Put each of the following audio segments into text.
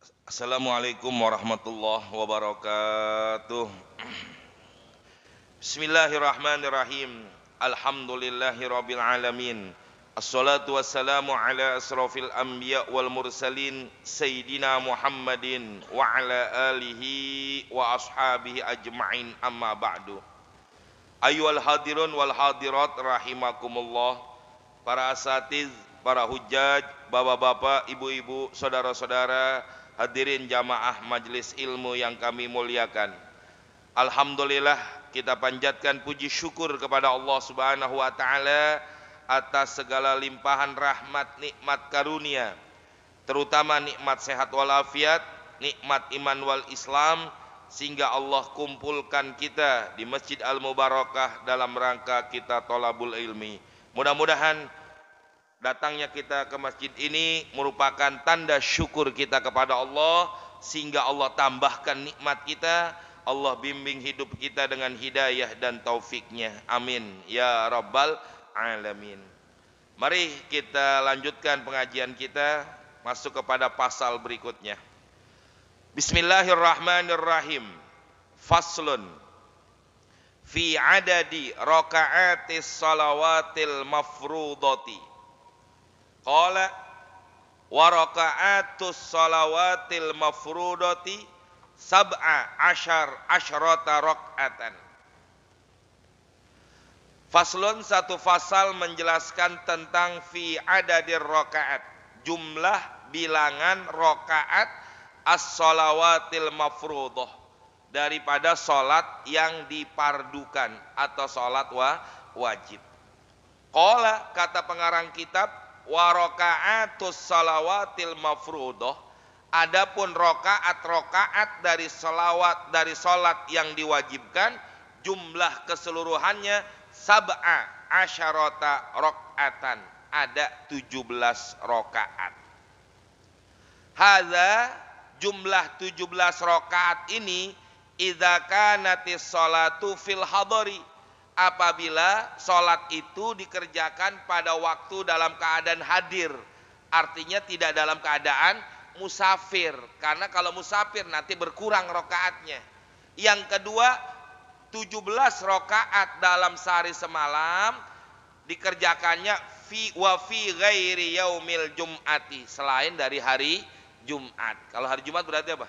Assalamualaikum warahmatullahi wabarakatuh. Bismillahirrahmanirrahim. Alhamdulillahirabbil alamin. Assalatu wassalamu ala asrofil anbiya wal mursalin Sayyidina Muhammadin wa ala alihi wa ashabihi ajma'in, amma ba'du. Ayyuhal hadirun wal hadirat rahimakumullah. Para asatiz, para hujjaj, bapak-bapak, ibu-ibu, saudara-saudara, hadirin jamaah majelis ilmu yang kami muliakan. Alhamdulillah, kita panjatkan puji syukur kepada Allah Subhanahu wa taala atas segala limpahan rahmat, nikmat karunia, terutama nikmat sehat walafiat, nikmat iman wal Islam, sehingga Allah kumpulkan kita di Masjid Al-Mubarakah dalam rangka kita thalabul ilmi. Mudah-mudahan datangnya kita ke masjid ini merupakan tanda syukur kita kepada Allah, sehingga Allah tambahkan nikmat kita, Allah bimbing hidup kita dengan hidayah dan taufiknya. Amin ya rabbal alamin. Mari kita lanjutkan pengajian kita, masuk kepada pasal berikutnya. Bismillahirrahmanirrahim. Faslun fi adadi raka'atis salawatil mafrudati. Qala wa raka'atus salawatil mafrudati asyrata raka'atan. Faslun, satu fasal menjelaskan tentang fi adadir raka'at, jumlah bilangan rakaat as-salawatil mafruḍah, daripada salat yang dipardukan atau salat wajib. Qala, kata pengarang kitab, wa raka'atus salawatil mafruḍah, adapun rakaat dari salat yang diwajibkan, jumlah keseluruhannya asyarata raka'atan, ada 17 rakaat. Hadza, jumlah 17 rakaat ini, idza kanatis salatu fil hadari, apabila salat itu dikerjakan pada waktu dalam keadaan hadir, artinya tidak dalam keadaan musafir, karena kalau musafir nanti berkurang rakaatnya. Yang kedua, 17 rakaat dalam sehari semalam dikerjakannya fi ghairi yaumil jum'ati, selain dari hari Jumat. Kalau hari Jumat berarti apa?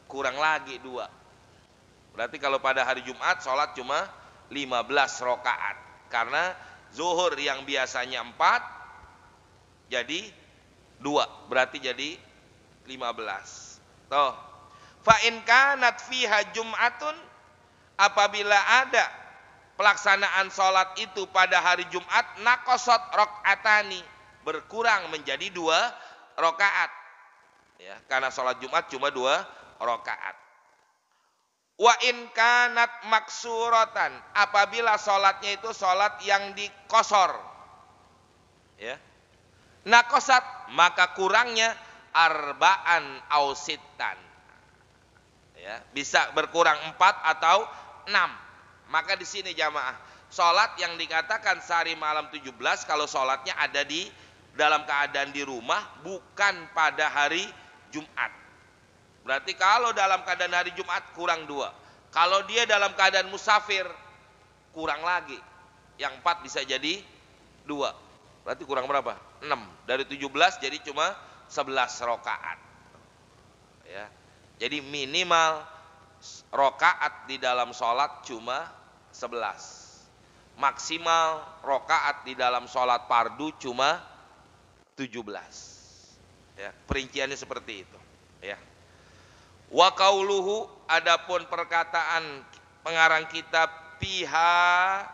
Kurang lagi 2. Berarti kalau pada hari Jumat salat cuma 15 rakaat, karena zuhur yang biasanya 4 jadi 2, berarti jadi 15. Toh, fa in kanat fiha jum'atun, apabila ada pelaksanaan salat itu pada hari Jumat, naqasat rakaatani, berkurang menjadi 2 rakaat. Ya, karena salat Jumat cuma 2 rakaat. Wa in kanat maksuratan, apabila salatnya itu salat yang dikosor, ya, naqasat, maka kurangnya arba'an au sittan, ya, bisa berkurang 4 atau 6. Maka di sini jamaah, salat yang dikatakan sehari malam 17, kalau salatnya ada di dalam keadaan di rumah, bukan pada hari Jumat. Berarti kalau dalam keadaan hari Jumat kurang 2. Kalau dia dalam keadaan musafir kurang lagi. Yang 4 bisa jadi 2. Berarti kurang berapa? 6. Dari 17 jadi cuma 11 rakaat. Ya. Jadi minimal rakaat di dalam sholat cuma 11. Maksimal rakaat di dalam sholat fardu cuma 17. Ya, perinciannya seperti itu. Ya. Wa qauluhu, adapun perkataan pengarang kitab, fiha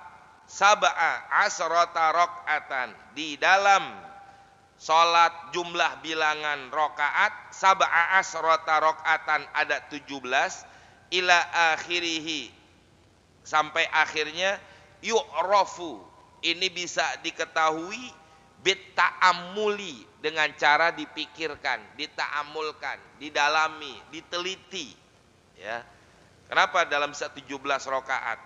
asyrata raka'atan, di dalam salat jumlah bilangan rakaat asyrata raka'atan, ada 17, ila akhirihi, sampai akhirnya, yu'rafu, ini bisa diketahui, bitta'ammuli, dengan cara dipikirkan, dita'amulkan, didalami, diteliti. Ya. Kenapa dalam 17 rakaat?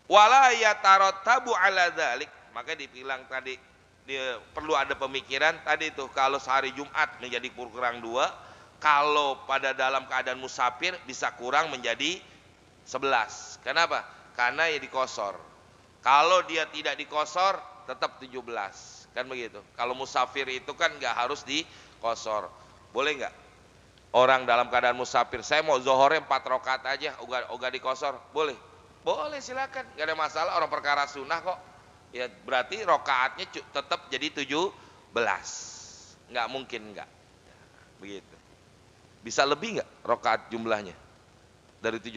Wala yatarattabu ala dzalik, maka dibilang tadi dia perlu ada pemikiran tadi tuh, kalau sehari Jumat menjadi kurang 2, Kalau pada dalam keadaan musafir bisa kurang menjadi 11. Kenapa? Karena ya dikosor. Kalau dia tidak dikosor tetap 17. Kan begitu. Kalau musafir itu kan nggak harus dikosor. Boleh nggak? Orang dalam keadaan musafir, saya mau zohornya 4 rakaat aja, ogah dikosor, boleh? Boleh, silakan, nggak ada masalah. Orang perkara sunnah kok. Ya berarti rakaatnya tetap jadi 17. Nggak mungkin nggak. Begitu. Bisa lebih nggak rakaat jumlahnya dari 17?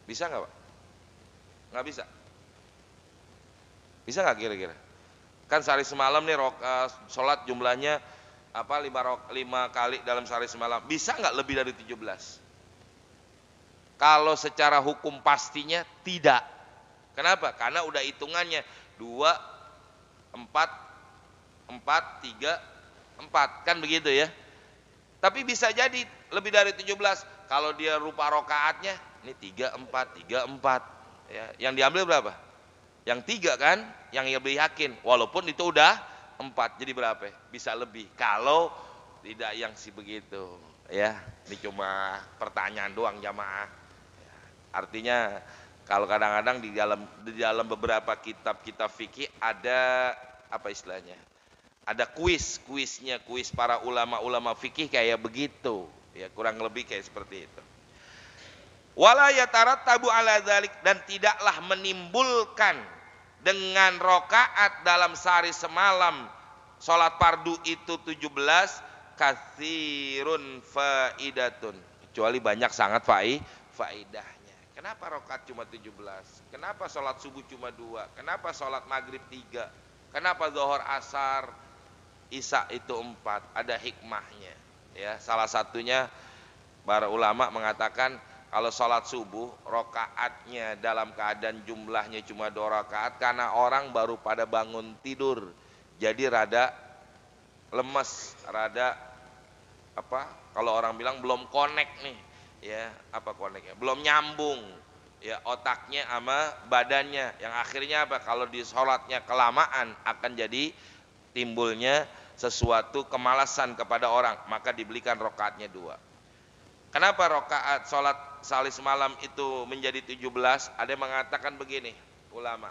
Bisa nggak Pak? Nggak bisa. Bisa nggak kira-kira? Kan sehari semalam nih sholat jumlahnya apa 5 kali dalam sehari semalam. Bisa nggak lebih dari 17? Kalau secara hukum pastinya tidak. Kenapa? Karena udah hitungannya 2, 4, 4, 3, 4. Kan begitu ya. Tapi bisa jadi lebih dari 17. Kalau dia rupa rokaatnya, ini 3, 4, 3, 4. Ya, yang diambil berapa? Yang 3 kan? Yang lebih yakin. Walaupun itu udah 4. Jadi berapa? Bisa lebih. Kalau tidak yang begitu. Ya, ini cuma pertanyaan doang jamaah. Ya, artinya kalau kadang-kadang di dalam beberapa kitab fikih ada apa istilahnya? Ada kuis para ulama-ulama fikih kayak begitu. Ya, kurang lebih kayak seperti itu. Wala yatarattabu ala dzalik, dan tidaklah menimbulkan dengan rokaat dalam sehari semalam sholat fardu itu 17 katsirun faidatun, kecuali banyak sangat faidahnya. Kenapa rokaat cuma 17? Kenapa sholat subuh cuma 2? Kenapa sholat maghrib 3? Kenapa zuhur asar isya itu 4? Ada hikmahnya. Ya, salah satunya para ulama mengatakan kalau sholat subuh rokaatnya dalam keadaan jumlahnya cuma 2 rakaat karena orang baru pada bangun tidur, jadi rada lemes, rada apa? Kalau orang bilang belum connect nih, ya apa connectnya? Belum nyambung, ya otaknya sama badannya. Yang akhirnya apa? Kalau di sholatnya kelamaan akan jadi timbulnya sesuatu kemalasan kepada orang, maka dibelikan rokaatnya 2. Kenapa rokaat sholat sehari semalam itu menjadi 17? Ada yang mengatakan begini, ulama.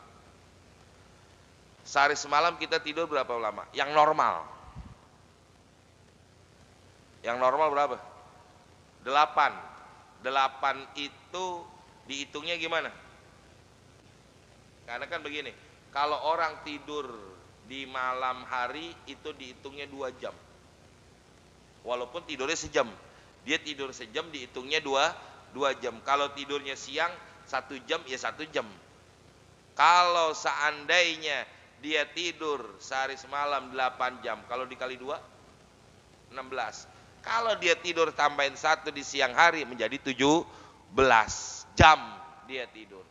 Sehari semalam kita tidur berapa lama? Yang normal. Yang normal berapa? 8. 8 itu dihitungnya gimana? Karena kan begini, kalau orang tidur di malam hari itu dihitungnya 2 jam. Walaupun tidurnya sejam. Dia tidur sejam dihitungnya 2 jam. Kalau tidurnya siang 1 jam ya 1 jam. Kalau seandainya dia tidur sehari semalam 8 jam, kalau dikali 2 16. Kalau dia tidur tambahin 1 di siang hari menjadi 17 jam dia tidur.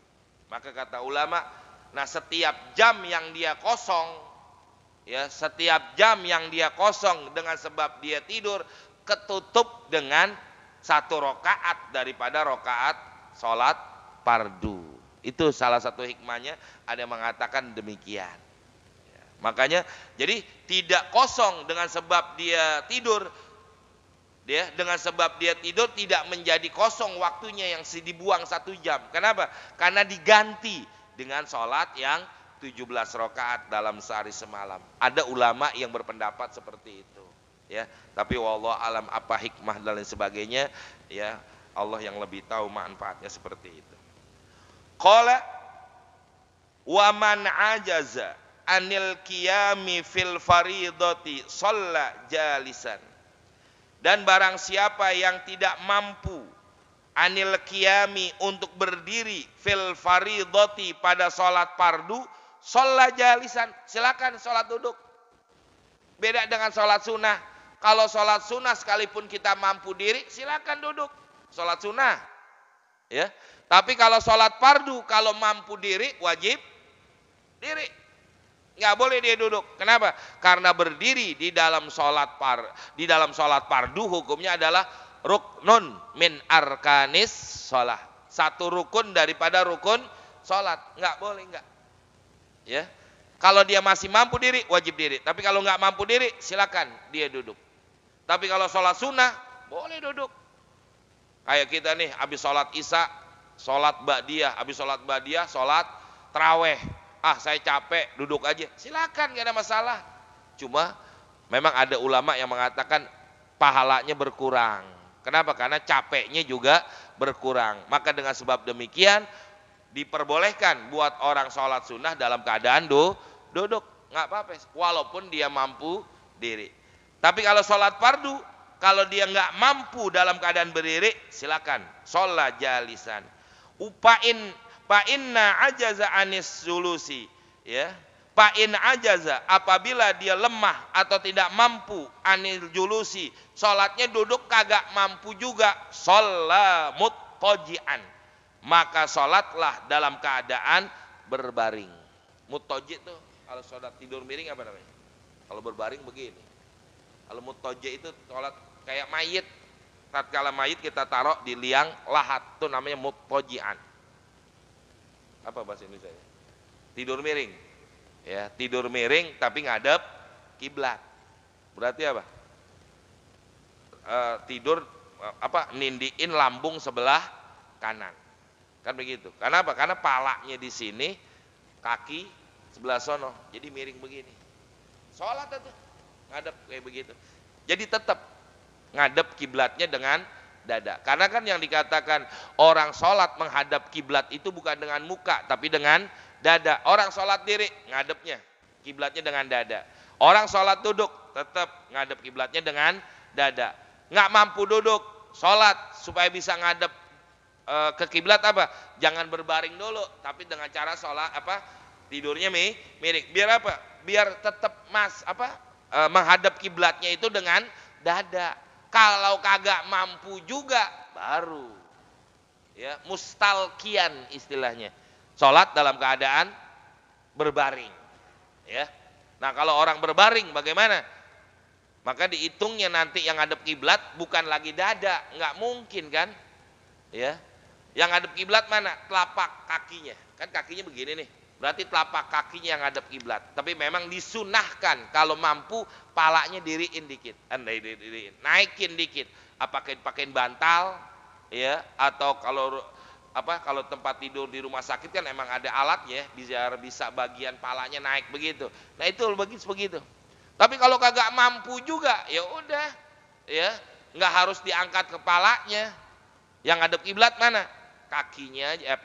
Maka kata ulama, nah setiap jam yang dia kosong, ya setiap jam yang dia kosong dengan sebab dia tidur ketutup dengan 1 rakaat daripada rakaat sholat fardu. Itu salah satu hikmahnya, ada yang mengatakan demikian. Ya, makanya jadi tidak kosong dengan sebab dia tidur. Dia dengan sebab dia tidur tidak menjadi kosong waktunya yang dibuang 1 jam. Kenapa? Karena diganti dengan sholat yang 17 rakaat dalam sehari semalam. Ada ulama yang berpendapat seperti itu. Ya, tapi wallahu alam apa hikmah dan lain sebagainya, ya Allah yang lebih tahu manfaatnya seperti itu. Qala wa man ajaza anil qiyami fil faridati shalla jalisan. Dan barang siapa yang tidak mampu anil qiyami untuk berdiri fil faridati pada sholat fardu, shalla jalisan, silakan sholat duduk. Beda dengan sholat sunnah. Kalau sholat sunnah sekalipun kita mampu diri, silakan duduk. Sholat sunnah, ya. Tapi kalau sholat fardu, kalau mampu diri, wajib diri. Nggak boleh dia duduk. Kenapa? Karena berdiri di dalam sholat fardu hukumnya adalah ruknun min arkanis sholat. 1 rukun daripada rukun sholat. Nggak boleh, nggak. Ya. Kalau dia masih mampu diri, wajib diri. Tapi kalau nggak mampu diri, silakan dia duduk. Tapi kalau sholat sunnah boleh duduk. Kayak kita nih habis sholat isya, sholat ba'diyah, habis sholat ba'diyah, sholat taraweh. Saya capek, duduk aja. Silakan, gak ada masalah. Cuma memang ada ulama yang mengatakan pahalanya berkurang. Kenapa? Karena capeknya juga berkurang. Maka dengan sebab demikian diperbolehkan buat orang sholat sunnah dalam keadaan duduk, nggak apa-apa, walaupun dia mampu diri. Tapi kalau sholat fardu, kalau dia nggak mampu dalam keadaan berdiri, silakan sholat jalisan. Fa'inna ajaza anis sulusi, ya. Fa'in ajaza, apabila dia lemah atau tidak mampu anil julusi, sholatnya duduk kagak mampu juga, sholat muttaji'an, maka sholatlah dalam keadaan berbaring. Muttaji' itu kalau sholat tidur miring apa namanya? Kalau berbaring begini. Kalau muttaji' itu sholat kayak mayit. Tatkala mayit kita taruh di liang lahat, itu namanya muttaji'an. Apa bahasa Indonesia? Tidur miring. Ya, tidur miring tapi ngadep kiblat. Berarti apa? Tidur nindiin lambung sebelah kanan. Kan begitu. Karena apa? Karena palanya di sini, kaki sebelah sono. Jadi miring begini. Sholat itu ngadep kayak begitu. Jadi tetap ngadep kiblatnya dengan dada. Karena kan yang dikatakan orang sholat menghadap kiblat itu bukan dengan muka, tapi dengan dada. Orang sholat diri ngadepnya kiblatnya dengan dada. Orang sholat duduk tetap ngadep kiblatnya dengan dada. Nggak mampu duduk sholat supaya bisa ngadep ke kiblat apa? Jangan berbaring dulu, tapi dengan cara sholat tidurnya miring. Biar apa? Biar tetap menghadap kiblatnya itu dengan dada. Kalau kagak mampu juga baru ya mustalkian istilahnya. Sholat dalam keadaan berbaring. Ya. Nah, kalau orang berbaring bagaimana? Maka dihitungnya nanti yang ngadep kiblat bukan lagi dada, nggak mungkin kan? Ya. Yang ngadep kiblat mana? Telapak kakinya. Kan kakinya begini nih. Berarti telapak kakinya yang ngadep kiblat. Tapi memang disunahkan kalau mampu palanya diriin dikit, naikin dikit. Pakein bantal, ya, atau kalau tempat tidur di rumah sakit kan emang ada alatnya, biar bisa bagian palanya naik begitu. Nah itu begitu. Tapi kalau kagak mampu juga, ya udah, ya nggak harus diangkat kepalanya. Yang ngadep kiblat mana? Kakinya aja,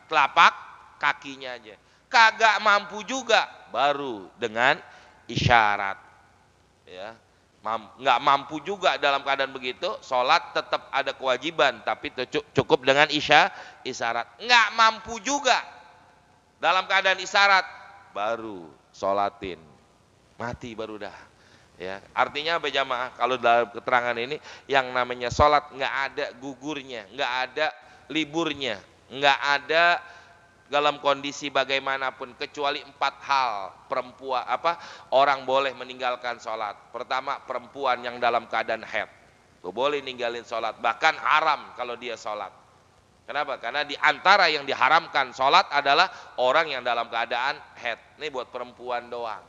telapak kakinya aja. Kagak mampu juga, baru dengan isyarat. Ya, nggak mampu juga dalam keadaan begitu, sholat tetap ada kewajiban, tapi cukup dengan isyarat. Nggak mampu juga dalam keadaan isyarat, baru sholatin, mati baru dah. Ya, artinya apa jamaah? Kalau dalam keterangan ini, yang namanya sholat nggak ada gugurnya, nggak ada liburnya, nggak ada dalam kondisi bagaimanapun kecuali 4 hal orang boleh meninggalkan sholat. Pertama, perempuan yang dalam keadaan haid boleh ninggalin sholat, bahkan haram kalau dia sholat. Kenapa? Karena di antara yang diharamkan sholat adalah orang yang dalam keadaan haid. Ini buat perempuan doang.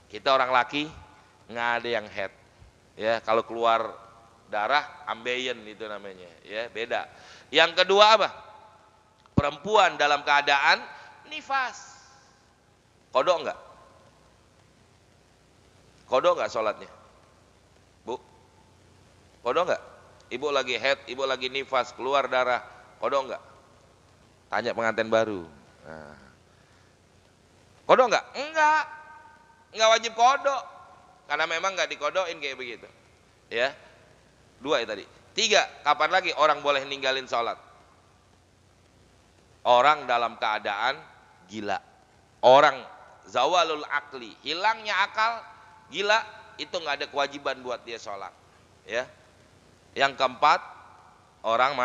Kita orang laki nggak ada yang haid. Ya, kalau keluar darah ambeien itu namanya. Ya, beda. Yang kedua apa? Perempuan dalam keadaan nifas. Kodok enggak? Kodok enggak sholatnya? Bu? Kodok enggak? Ibu lagi haid, ibu lagi nifas, keluar darah. Kodok enggak? Tanya pengantin baru. Nah. Kodok enggak? Enggak. Enggak wajib kodok. Karena memang enggak dikodokin kayak begitu. Ya. 2 ya tadi. 3, kapan lagi orang boleh ninggalin sholat? Orang dalam keadaan gila. Orang zawalul akli, hilangnya akal, gila, itu nggak ada kewajiban buat dia sholat. Ya. Yang keempat, orang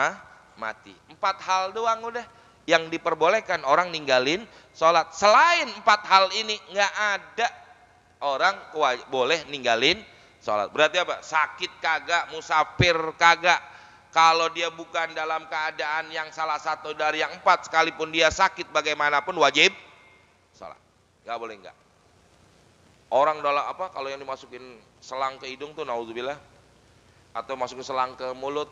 mati. 4 hal doang udah yang diperbolehkan orang ninggalin sholat. Selain 4 hal ini nggak ada orang boleh ninggalin sholat. Berarti apa? Sakit kagak, musafir kagak. Kalau dia bukan dalam keadaan yang salah satu dari yang 4, sekalipun dia sakit bagaimanapun wajib sholat. Gak boleh enggak. Orang dalam apa, kalau yang dimasukin selang ke hidung tuh naudzubillah, atau masukin selang ke mulut,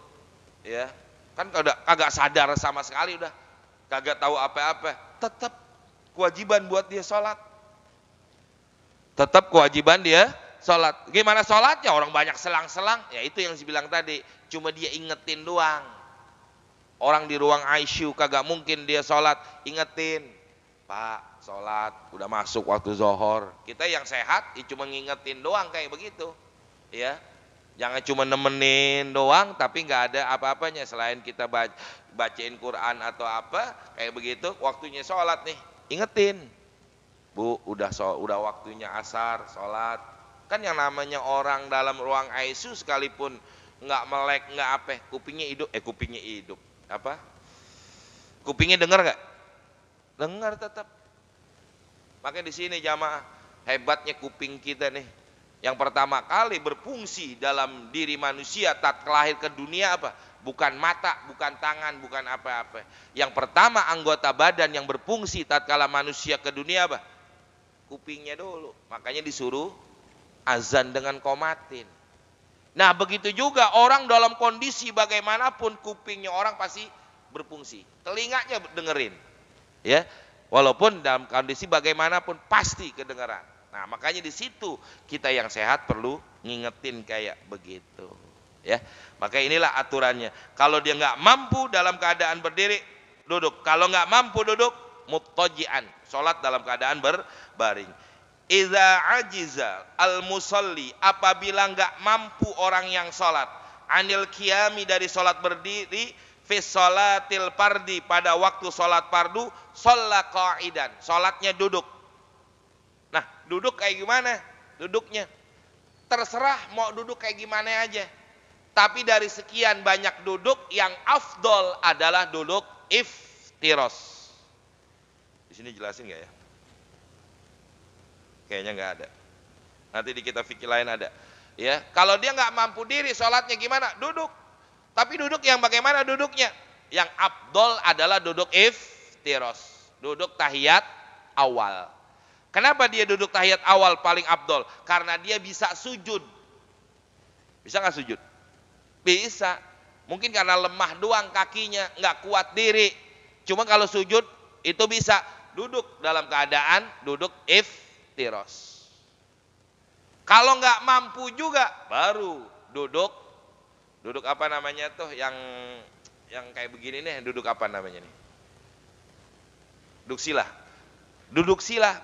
ya kan kagak sadar sama sekali, udah kagak tahu apa-apa, tetap kewajiban buat dia sholat, tetap kewajiban dia sholat. Gimana sholatnya? Orang banyak selang-selang, ya itu yang dibilang tadi, cuma dia ingetin doang. Orang di ruang ICU kagak mungkin dia sholat, ingetin, Pak sholat, udah masuk waktu zohor. Kita yang sehat ya cuma ngingetin doang kayak begitu, ya. Jangan cuma nemenin doang tapi nggak ada apa-apanya selain kita bacain Quran atau apa kayak begitu. Waktunya sholat nih, ingetin, Bu, udah waktunya asar, sholat. Kan yang namanya orang dalam ruang ICU sekalipun nggak melek, nggak apa, kupingnya hidup, apa? Kupingnya dengar nggak? Dengar tetap. Makanya di sini jamaah, hebatnya kuping kita nih. Yang pertama kali berfungsi dalam diri manusia tatkala lahir ke dunia apa? Bukan mata, bukan tangan, bukan apa-apa. Yang pertama anggota badan yang berfungsi tatkala manusia ke dunia apa? Kupingnya dulu. Makanya disuruh azan dengan qomatin. Nah begitu juga orang dalam kondisi bagaimanapun kupingnya orang pasti berfungsi. Telinganya dengerin, ya. Walaupun dalam kondisi bagaimanapun pasti kedengaran. Nah makanya di situ kita yang sehat perlu ngingetin kayak begitu, ya. Maka inilah aturannya. Kalau dia nggak mampu dalam keadaan berdiri, duduk. Kalau nggak mampu duduk, muttaji'an, sholat dalam keadaan berbaring. Idza ajiza al musalli, apabila nggak mampu orang yang sholat, anil qiyami, dari sholat berdiri, fi sholatil fardi, pada waktu sholat fardu, sholla qa'idan, sholatnya duduk. Nah duduk kayak gimana? Duduknya terserah mau duduk kayak gimana aja, tapi dari sekian banyak duduk yang afdol adalah duduk iftiros. Di sini jelasin nggak ya? Kayaknya nggak ada. Nanti di kitab fikih lain ada, ya. Kalau dia nggak mampu diri, sholatnya gimana? Duduk. Tapi duduk yang bagaimana duduknya? Yang afdol adalah duduk iftiros, duduk tahiyat awal. Kenapa dia duduk tahiyat awal paling afdol? Karena dia bisa sujud. Bisa nggak sujud? Bisa. Mungkin karena lemah doang kakinya, nggak kuat diri. Cuma kalau sujud itu bisa. Duduk dalam keadaan duduk iftiros. Kalau nggak mampu juga, baru duduk apa namanya tuh, yang kayak begini nih, duduk apa namanya nih? Duduk sila,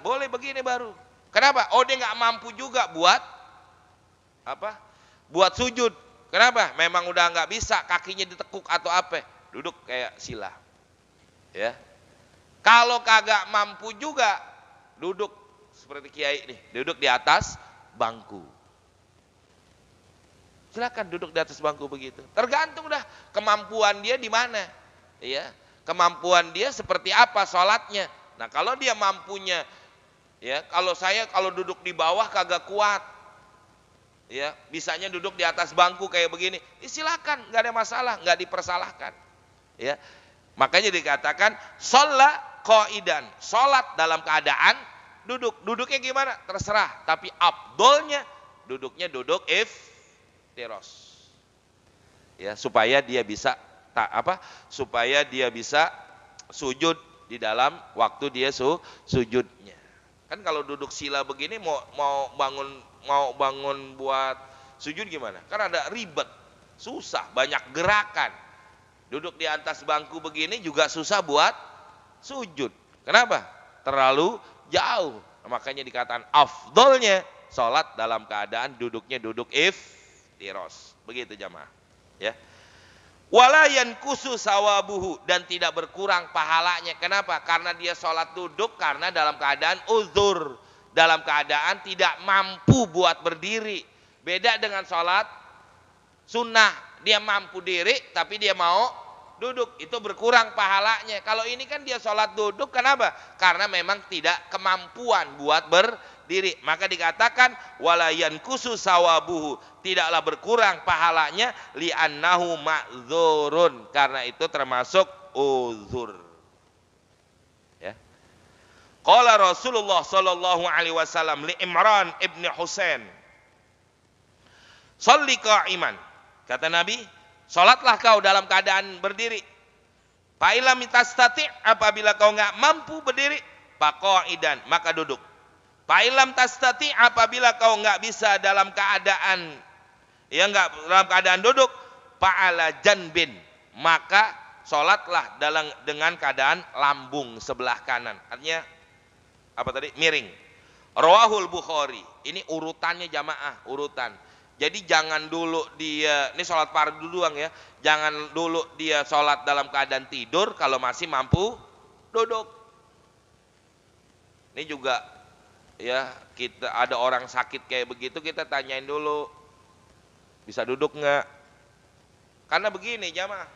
boleh begini baru. Kenapa? Oh dia nggak mampu juga buat apa? Buat sujud. Kenapa? Memang udah nggak bisa, kakinya ditekuk atau apa? Duduk kayak sila, ya. Kalau kagak mampu juga, duduk seperti kiai nih, duduk di atas bangku. Silakan duduk di atas bangku begitu. Tergantung dah kemampuan dia di mana, ya. Kemampuan dia seperti apa sholatnya. Nah kalau dia mampunya, ya, kalau duduk di bawah kagak kuat, ya, bisanya duduk di atas bangku kayak begini, silakan, nggak ada masalah, nggak dipersalahkan, ya. Makanya dikatakan sholat qaidan, sholat dalam keadaan duduk. Duduknya gimana? Terserah, tapi afdolnya duduknya duduk iftiros, ya, supaya dia bisa supaya dia bisa sujud di dalam waktu dia sujudnya. Kan kalau duduk sila begini mau bangun buat sujud gimana? Kan ada ribet, susah, banyak gerakan. Duduk di atas bangku begini juga susah buat sujud. Kenapa? Terlalu jauh. Makanya dikatakan afdolnya sholat dalam keadaan duduknya duduk iftiros. Begitu jamaah, ya. Wala yankusu sawabuhu, dan tidak berkurang pahalanya. Kenapa? Karena dia sholat duduk karena dalam keadaan uzur, dalam keadaan tidak mampu buat berdiri. Beda dengan sholat sunnah, dia mampu diri tapi dia mau duduk, itu berkurang pahalanya. Kalau ini kan dia sholat duduk, kenapa? Karena memang tidak kemampuan buat berdiri. Maka dikatakan wala yankusu sawabuhu, tidaklah berkurang pahalanya, li'annahu ma'dzurun, karena itu termasuk uzur, ya. Qala Rasulullah sallallahu alaihi wasallam li Imran ibn Husain, "Shalli qa'iman." Kata Nabi, salatlah kau dalam keadaan berdiri. Fa illam tastati', apabila kau enggak mampu berdiri, faqa'idan, maka duduk. Fa illam tastati', apabila kau enggak bisa dalam keadaan enggak dalam keadaan duduk, fa'ala janbin, maka salatlah dengan keadaan lambung sebelah kanan. Artinya apa tadi? Miring. Rawahul Bukhari. Ini urutannya jamaah, urutan. Jadi jangan dulu dia, ini sholat fardu doang ya. Jangan dulu dia sholat dalam keadaan tidur kalau masih mampu duduk. Ini juga ya, kita ada orang sakit kayak begitu, kita tanyain dulu, bisa duduk nggak? Karena begini jamaah,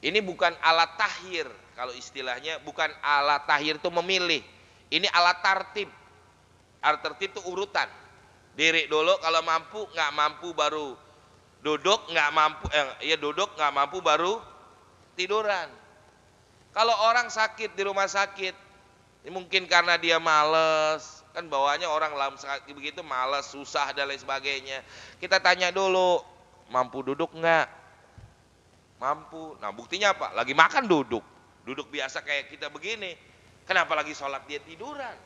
ini bukan alat tahir, kalau istilahnya bukan alat tahir itu memilih. Ini alat tartib. Alat tertib itu urutan. Diri dulu, kalau mampu, nggak mampu baru duduk, nggak mampu duduk, nggak mampu baru tiduran. Kalau orang sakit di rumah sakit, mungkin karena dia males, kan bawaannya orang dalam sakit begitu males, susah dan lain sebagainya. Kita tanya dulu, mampu duduk nggak? Mampu. Nah buktinya apa? Lagi makan duduk, duduk biasa kayak kita begini. Kenapa lagi sholat dia tiduran?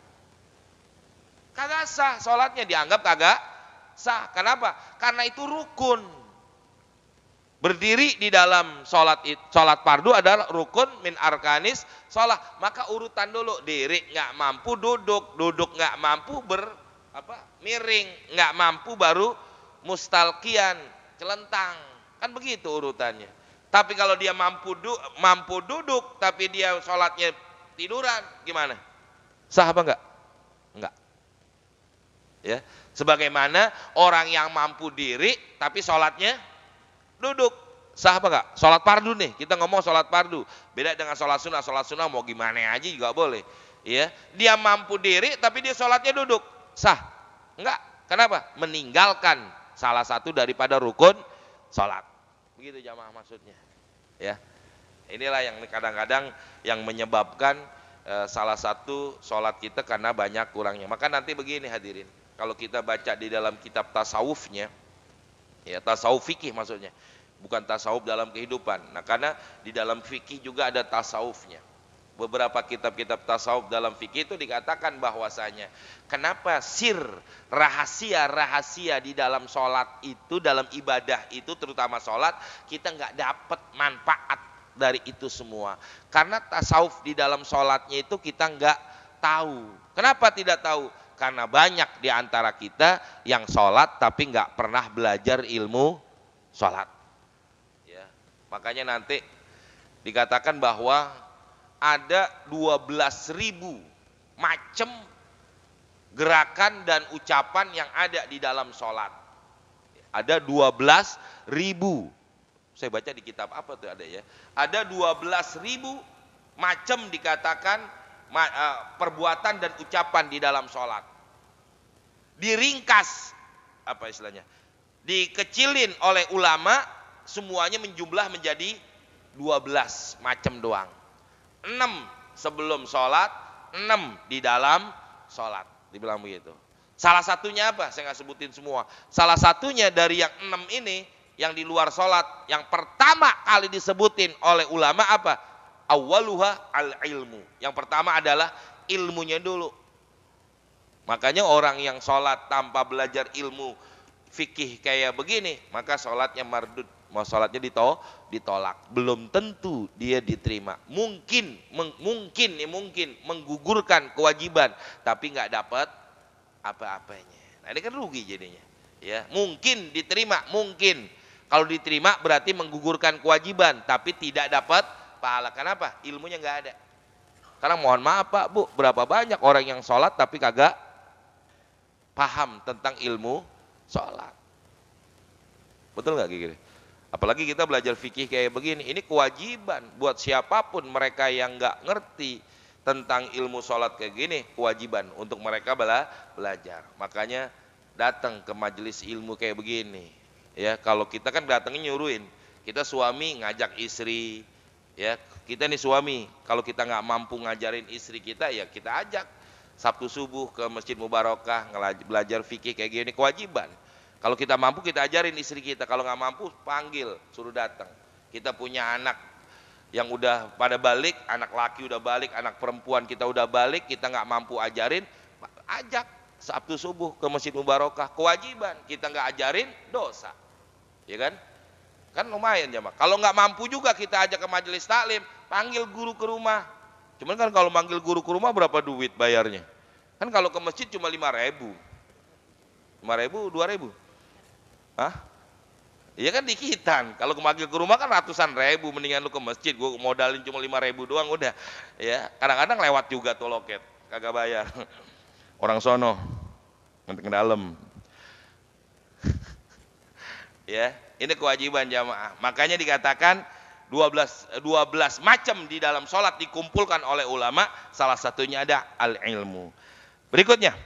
Kagak sah, sholatnya dianggap kagak sah. Kenapa? Karena itu rukun. Berdiri di dalam sholat fardu adalah rukun min arkanis sholat. Maka urutan dulu, diri nggak mampu duduk, duduk nggak mampu miring, nggak mampu baru mustalqian, celentang. Kan begitu urutannya. Tapi kalau dia mampu duduk, tapi dia sholatnya tiduran, gimana? Sah apa enggak? Enggak. Ya, sebagaimana orang yang mampu diri tapi sholatnya duduk, sah apa enggak? Sholat fardu nih, kita ngomong sholat fardu. Beda dengan sholat sunnah mau gimana aja juga boleh. Ya, dia mampu diri tapi dia sholatnya duduk, sah? Enggak. Kenapa? Meninggalkan salah satu daripada rukun sholat. Begitu jamaah maksudnya. Ya. Inilah yang kadang-kadang yang menyebabkan salah satu sholat kita karena banyak kurangnya. Maka nanti begini hadirin, kalau kita baca di dalam kitab tasawufnya, ya tasawuf fikih maksudnya, bukan tasawuf dalam kehidupan. Nah karena di dalam fikih juga ada tasawufnya. Beberapa kitab-kitab tasawuf dalam fikih itu dikatakan bahwasanya kenapa rahasia-rahasia di dalam sholat itu, dalam ibadah itu terutama sholat, kita nggak dapat manfaat dari itu semua. Karena tasawuf di dalam sholatnya itu kita nggak tahu. Kenapa tidak tahu? Karena banyak di antara kita yang sholat tapi nggak pernah belajar ilmu sholat. Ya, makanya nanti dikatakan bahwa ada 12.000 macam gerakan dan ucapan yang ada di dalam sholat. Ada 12.000. Saya baca di kitab apa tuh ada ya. Ada 12.000 macam dikatakan perbuatan dan ucapan di dalam sholat. Diringkas, apa istilahnya? Dikecilin oleh ulama, semuanya menjumlah menjadi 12 macam doang. 6 sebelum sholat, 6 di dalam sholat. Dibilang begitu. Salah satunya apa? Saya nggak sebutin semua. Salah satunya dari yang 6 ini, yang di luar sholat, yang pertama kali disebutin oleh ulama apa? Awwaluha al-ilmu. Yang pertama adalah ilmunya dulu. Makanya orang yang sholat tanpa belajar ilmu fikih kayak begini, maka sholatnya mardud, mau sholatnya ditolak. Belum tentu dia diterima. Mungkin menggugurkan kewajiban, tapi nggak dapat apa-apanya. Nah ini kan rugi jadinya. Ya, mungkin diterima, mungkin. Kalau diterima berarti menggugurkan kewajiban, tapi tidak dapat pahala. Kenapa? Ilmunya nggak ada. Karena mohon maaf Pak, Bu, berapa banyak orang yang sholat tapi kagak paham tentang ilmu sholat. Betul nggak gini? Apalagi kita belajar fikih kayak begini, ini kewajiban buat siapapun mereka yang nggak ngerti tentang ilmu sholat kayak gini, kewajiban untuk mereka belajar. Makanya datang ke majelis ilmu kayak begini. Ya, kalau kita kan datangnya nyuruhin, kita suami ngajak istri, Ya, kita nih suami, kalau kita nggak mampu ngajarin istri kita, ya kita ajak Sabtu subuh ke Masjid Mubarokah belajar fikih kayak gini, kewajiban. Kalau kita mampu kita ajarin istri kita, kalau nggak mampu panggil, suruh datang. Kita punya anak yang udah pada balik, anak laki udah balik, anak perempuan kita udah balik, kita nggak mampu ajarin, ajak Sabtu subuh ke Masjid Mubarokah, kewajiban. Kita nggak ajarin, dosa, ya kan? Kan lumayan jamaah. Kalau nggak mampu juga kita ajak ke majelis taklim, panggil guru ke rumah. Cuman kan kalau manggil guru ke rumah berapa duit bayarnya? Kan kalau ke masjid cuma 5.000. 5.000, 2.000. Hah? Iya kan dikitan. Kalau manggil ke rumah kan ratusan ribu, mendingan lu ke masjid. Gue modalin cuma 5.000 doang udah. Ya, kadang-kadang lewat juga tuh loket, kagak bayar. Orang sono nanti ke dalam. Ya, ini kewajiban jamaah. Makanya dikatakan 12 macam di dalam sholat dikumpulkan oleh ulama. Salah satunya ada al-ilmu. Berikutnya,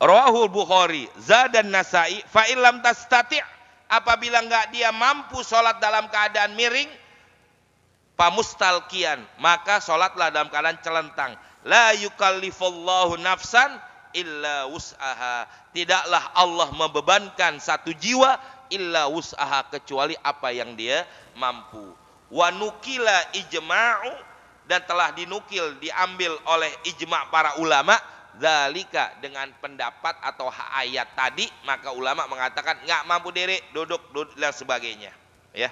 Rawahul Bukhari, Zadan Nasai, fa illam tastati', apabila enggak dia mampu sholat dalam keadaan miring, pamustalkian, maka sholatlah dalam keadaan celentang. La yukallifullahu nafsan illa wus'aha. Tidaklah Allah membebankan satu jiwa illa wus'aha, kecuali apa yang dia mampu. Wa nukila ijma'u, dan telah dinukil, diambil oleh ijma' para ulama, zalika, dengan pendapat atau ayat tadi, maka ulama mengatakan nggak mampu diri, duduk dan sebagainya, ya.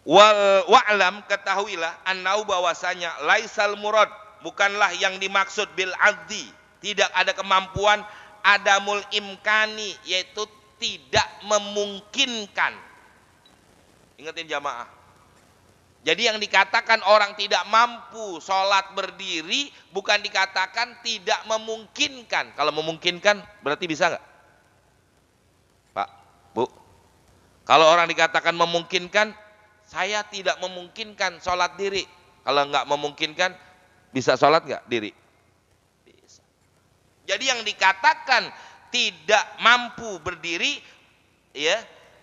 Wa'lam, ketahuilah, annau, bahwasanya laisal murad, bukanlah yang dimaksud bil addi, tidak ada kemampuan, adamul imkani, yaitu tidak memungkinkan. Ingatin jamaah. Jadi yang dikatakan orang tidak mampu sholat berdiri bukan dikatakan tidak memungkinkan. Kalau memungkinkan berarti bisa nggak? Pak, Bu. Kalau orang dikatakan memungkinkan, saya tidak memungkinkan sholat diri. Kalau nggak memungkinkan, bisa sholat nggak diri? Bisa. Jadi yang dikatakan tidak mampu berdiri, ya,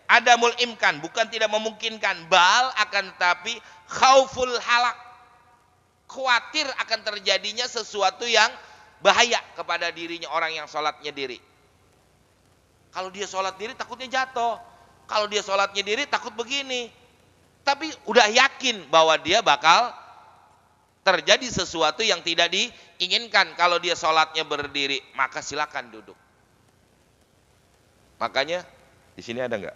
adamul imkan, bukan tidak memungkinkan, bal, akan tetapi khauful halak, khawatir akan terjadinya sesuatu yang bahaya kepada dirinya orang yang sholatnya diri. Kalau dia sholat diri takutnya jatuh, kalau dia sholatnya diri takut begini, tapi udah yakin bahwa dia bakal terjadi sesuatu yang tidak diinginkan kalau dia sholatnya berdiri, maka silakan duduk. Makanya di sini ada nggak?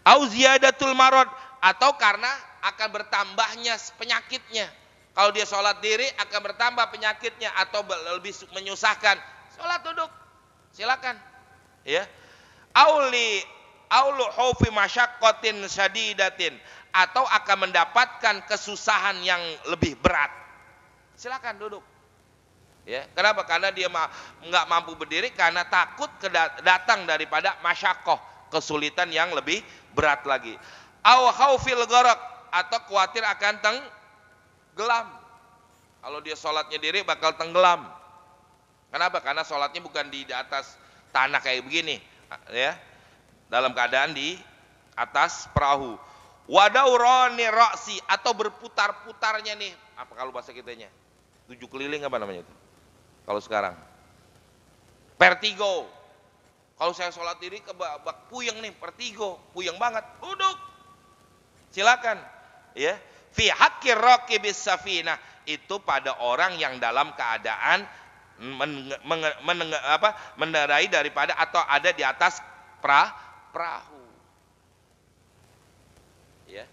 Au ziyadatul marad, atau karena akan bertambahnya penyakitnya. Kalau dia sholat diri akan bertambah penyakitnya atau lebih menyusahkan, sholat duduk, silakan. Ya. Aulu khaufi masyaqqatin syadidatin, atau akan mendapatkan kesusahan yang lebih berat, silakan duduk. Ya, kenapa? Karena dia nggak mampu berdiri karena takut datang daripada masyaqqah, kesulitan yang lebih berat lagi. Au khaufil gharaq, atau khawatir akan tenggelam. Kalau dia sholatnya diri bakal tenggelam. Kenapa? Karena sholatnya bukan di atas tanah kayak begini, ya, dalam keadaan di atas perahu. Wadaurani ra'si, atau berputar-putarnya nih, apa kalau bahasa kitanya? 7 keliling apa namanya itu? Kalau sekarang vertigo. Kalau saya sholat diri ke bak puyeng nih, vertigo, puyeng banget, duduk, silakan. Ya, fi haqqir raqibis safinah, itu pada orang yang dalam keadaan mengendarai daripada atau ada di atas perahu. Ya,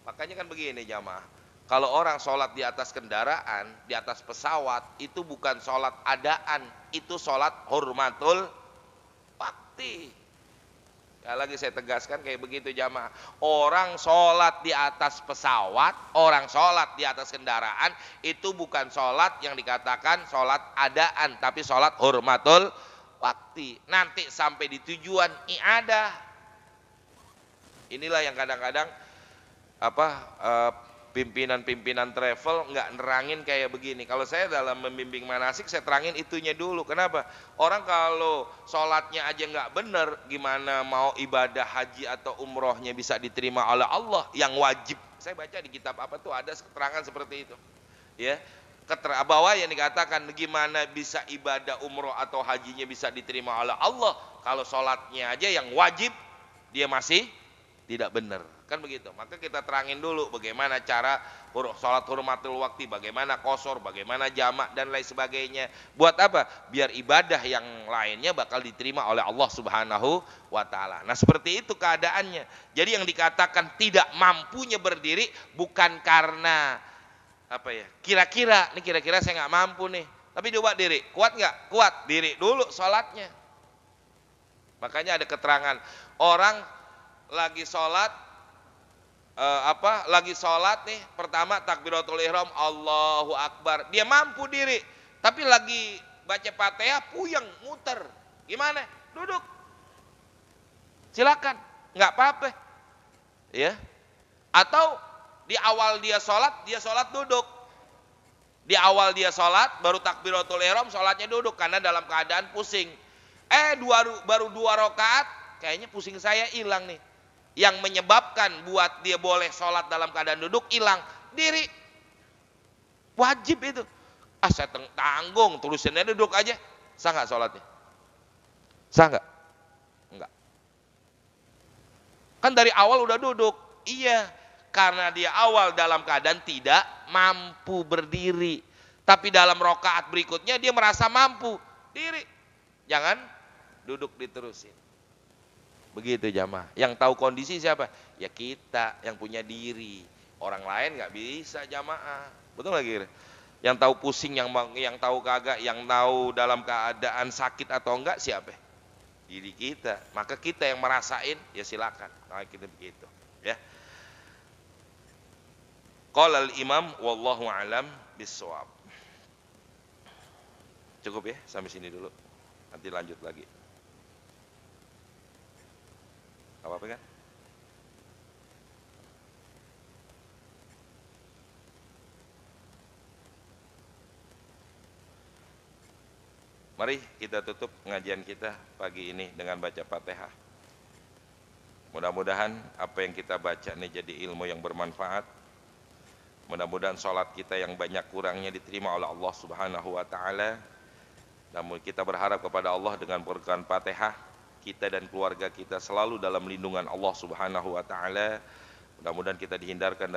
makanya kan begini jamaah, kalau orang sholat di atas kendaraan, di atas pesawat, itu bukan sholat adaan, itu sholat hurmatul waktu. Ya, lagi saya tegaskan kayak begitu jamaah. Orang sholat di atas pesawat, orang sholat di atas kendaraan, itu bukan sholat yang dikatakan sholat adaan, tapi sholat hurmatul waktu. Nanti sampai di tujuan i'adah. Inilah yang kadang-kadang pimpinan-pimpinan travel nggak nerangin kayak begini. Kalau saya dalam membimbing manasik, saya terangin itunya dulu. Kenapa? Orang kalau sholatnya aja nggak bener, gimana mau ibadah haji atau umrohnya bisa diterima oleh Allah yang wajib. Saya baca di kitab apa tuh ada keterangan seperti itu. Ya, bawah yang dikatakan gimana bisa ibadah umroh atau hajinya bisa diterima oleh Allah kalau sholatnya aja yang wajib dia masih tidak benar, kan begitu. Maka kita terangin dulu bagaimana cara sholat hurmatul waktu, bagaimana qashar, bagaimana jamak dan lain sebagainya. Buat apa? Biar ibadah yang lainnya bakal diterima oleh Allah Subhanahu wa taala. Nah, seperti itu keadaannya. Jadi yang dikatakan tidak mampunya berdiri bukan karena apa ya? Kira-kira saya nggak mampu nih. Tapi coba diri, kuat nggak? Kuat, diri dulu sholatnya. Makanya ada keterangan orang lagi sholat lagi sholat nih, pertama takbiratul ihram Allahu Akbar, dia mampu diri, tapi lagi baca Fatihah puyeng muter, gimana? Duduk, silakan, nggak apa-apa, ya. Atau di awal dia sholat duduk, di awal dia sholat baru takbiratul ihram, sholatnya duduk karena dalam keadaan pusing. Baru 2 rakaat, kayaknya pusing saya hilang nih. Yang menyebabkan buat dia boleh sholat dalam keadaan duduk hilang, diri. Wajib itu. Saya tanggung, tulisannya duduk aja. Sah nggak sholatnya? Sah nggak? Enggak. Kan dari awal udah duduk. Iya, karena dia awal dalam keadaan tidak mampu berdiri. Tapi dalam rakaat berikutnya dia merasa mampu diri. Jangan duduk diterusin. Begitu jamaah. Yang tahu kondisi siapa? Ya kita yang punya diri. Orang lain nggak bisa jamaah. Betul lagi? Yang tahu pusing, yang tahu kagak, yang tahu dalam keadaan sakit atau enggak siapa? Diri kita. Maka kita yang merasain, ya silakan. Nah, kita begitu. Ya. Qala al-imam wallahu alam bissawab. Cukup ya, sampai sini dulu. Nanti lanjut lagi. Apa-apa kan? Mari kita tutup pengajian kita pagi ini dengan baca Fatihah. Mudah-mudahan apa yang kita baca ini jadi ilmu yang bermanfaat. Mudah-mudahan sholat kita yang banyak kurangnya diterima oleh Allah Subhanahu wa taala. Namun kita berharap kepada Allah dengan berkat Fatihah kita dan keluarga kita selalu dalam lindungan Allah Subhanahu wa taala. Mudah-mudahan kita dihindarkan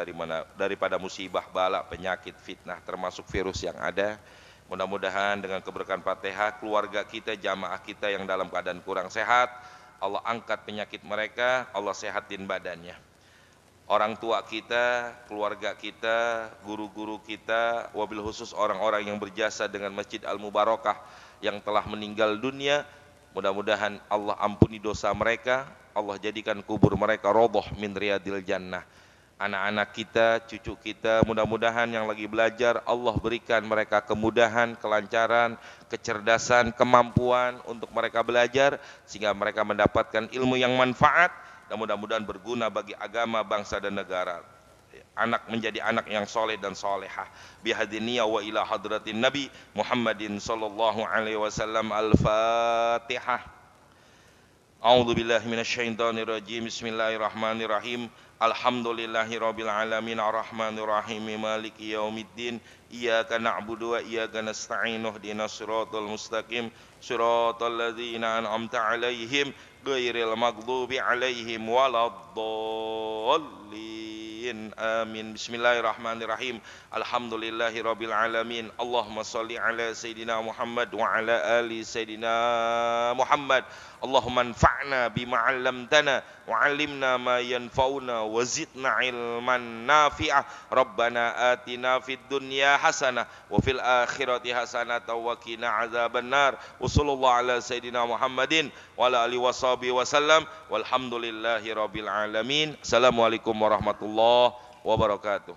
daripada musibah, bala, penyakit, fitnah termasuk virus yang ada. Mudah-mudahan dengan keberkahan Fatihah keluarga kita, jamaah kita yang dalam keadaan kurang sehat, Allah angkat penyakit mereka, Allah sehatin badannya. Orang tua kita, keluarga kita, guru-guru kita, wabil khusus orang-orang yang berjasa dengan Masjid Al-Mubarakah yang telah meninggal dunia, mudah-mudahan Allah ampuni dosa mereka, Allah jadikan kubur mereka radhah min riyadil jannah. Anak-anak kita, cucu kita, mudah-mudahan yang lagi belajar Allah berikan mereka kemudahan, kelancaran, kecerdasan, kemampuan untuk mereka belajar sehingga mereka mendapatkan ilmu yang manfaat dan mudah-mudahan berguna bagi agama, bangsa dan negara. Anak menjadi anak yang soleh dan solehah. Bihadiniya wa ila hadratin Nabi Muhammadin sallallahu alaihi wasallam. Al-Fatihah. A'udzu billahi minasyaitonir rajim. Bismillahirrahmanirrahim. Alhamdulillahirabbil alamin arrahmanir rahim maliki yaumiddin. Iyyaka na'budu wa iyyaka nasta'in. Ihdinas siratal mustaqim. Siratal ladzina an'amta 'alaihim ghairil maghdubi 'alaihim waladdallin. Amin. Bismillahirrahmanirrahim. Alhamdulillahirabbil alamin. Allahumma shalli ala sayidina Muhammad wa ala ali sayidina Muhammad. Allahumma anfa'na bima 'allamtana wa 'allimna ma yanfa'una wa zidna ilman nafi'ah. Rabbana atina fid dunya hasanah wa fil akhirati hasanah wa qina adzabannar. Wa sallallahu ala sayidina Muhammadin wa ala alihi washabihi wasallam. Walhamdulillahirabbil alamin. Assalamualaikum warahmatullahi wabarakatuh.